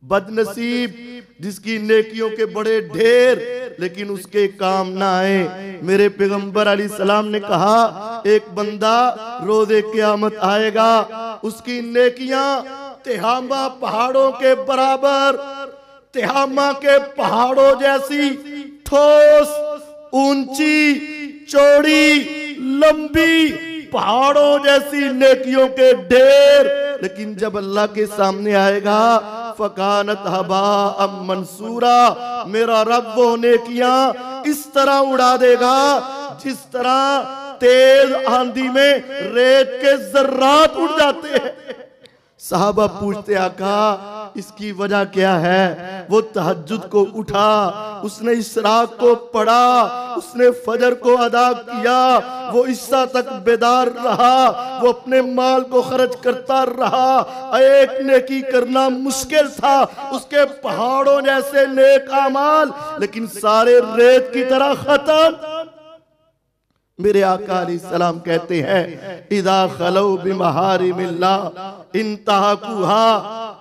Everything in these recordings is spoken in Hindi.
बदनसीब जिसकी नेकियों के बड़े ढेर लेकिन उसके काम ना आए। मेरे पैगंबर अलैहिस्सलाम ने कहा, एक बंदा रोज़े क़यामत आएगा, उसकी नेकियां तिहामा पहाड़ों के बराबर, तिहामा के पहाड़ों जैसी ठोस, ऊंची, चौड़ी, लंबी, पहाड़ों जैसी नेकियों के ढेर, लेकिन जब अल्लाह के सामने आएगा फकानत हबा मंसूरा, मेरा रब वो नेकियां इस तरह उड़ा देगा जिस तरह तेज आंधी में रेत के जर्रात उड़ जाते हैं। साहबा पूछते, आका इसकी वजह क्या है? वो तहज्जुद को उठा, उसने इशराक को पढ़ा, उसने फजर को अदा किया, वो इस्सा तक बेदार रहा, वो अपने माल को खर्च करता रहा। एक नेकी करना मुश्किल था, उसके पहाड़ों जैसे नेक अमाल, लेकिन सारे रेत की तरह खत्म। मेरे आका अलैहिस्सलाम कहते हैं, इदा खलो बिमहारिमिल्लाह इंतहाकुहा।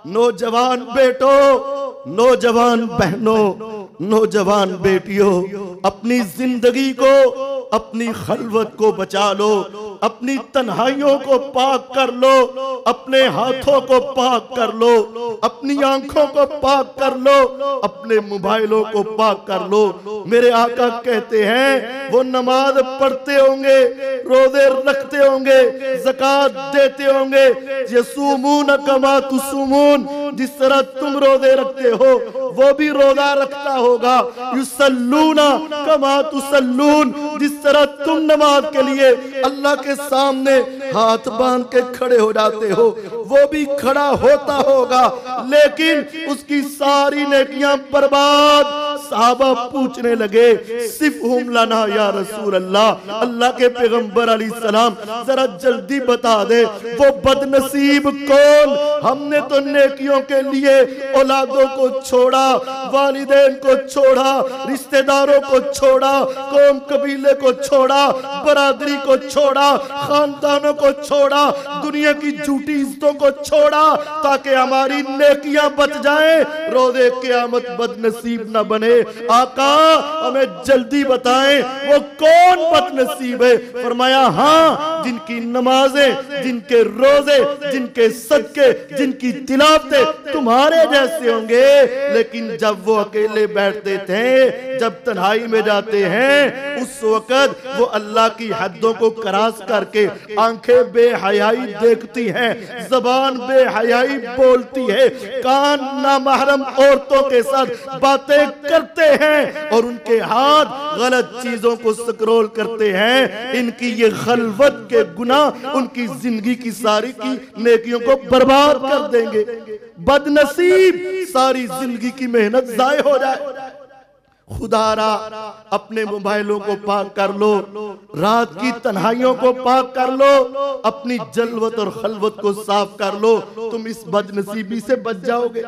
नौजवान बेटों, नौजवान बहनों, नौजवान बेटियों, अपनी जिंदगी को, अपनी खलवत को बचा लो, अपनी तन्हाइयों को पाक कर लो, अपने हाथों को पाक कर लो, अपनी आंखों को पाक कर लो, अपने मोबाइलों को पाक कर लो। मेरे आका कहते हैं, वो नमाज पढ़ते होंगे, रोजे रखते होंगे, ज़कात देते होंगे, यसूमून कमा तुसूमून, जिस तरह तुम रोजे रखते हो वो भी रोजा रखता होगा। युसल्लूना कमा तुसल्लून, जिस तरह तुम नमाज के लिए अल्लाह के सामने हाथ बांध के खड़े हो जाते हो वो भी खड़ा होता होगा, लेकिन उसकी सारी नेकियां बर्बाद। साहबा पूछने लगे, सिफ़हुम लना या रसूल अल्लाह, अल्लाह के पैगंबर अलैहिस्सलाम जरा जल्दी बता दे वो बदनसीब कौन? हमने तो नेकियों के लिए औलादों को छोड़ा, वालिदैन को छोड़ा, रिश्तेदारों को छोड़ा, कौम कबीले को छोड़ा, बरादरी को छोड़ा, खानदानों को छोड़ा, दुनिया की झूठी इज्जतों को छोड़ा ताकि हमारी नेकियां बच जाएं, रोज़े क़यामत बदनसीब न बने। आका हमें जल्दी बताएं वो कौन बदनसीब है? फरमाया, हाँ, जिनकी नमाजें, जिनके रोजे, जिनके सदके, जिनकी तिलावतें तुम्हारे जैसे होंगे, लेकिन जब वो अकेले बैठते थे, जब तन्हाई में जाते हैं, उस वक्त वो अल्लाह की हदों को क्रॉस करके आंखें बेहयाई देखती हैं, ज़बान बेहयाई बोलती है, कान नामहरम औरतों के साथ बातें करते हैं और उनके हाथ गलत चीजों को स्क्रॉल करते हैं। इनकी ये खलवत के गुनाह उनकी जिंदगी की सारी की नेकियों को बर्बाद कर देंगे। बदनसीब, सारी जिंदगी की मेहनत जाए हो जाए। खुदारा अपने मोबाइलों को पाक कर लो, रात की तन्हाइयों को पाक कर लो, अपनी जलवत और खलवत को साफ कर लो, तुम इस बदनसीबी से बच जाओगे।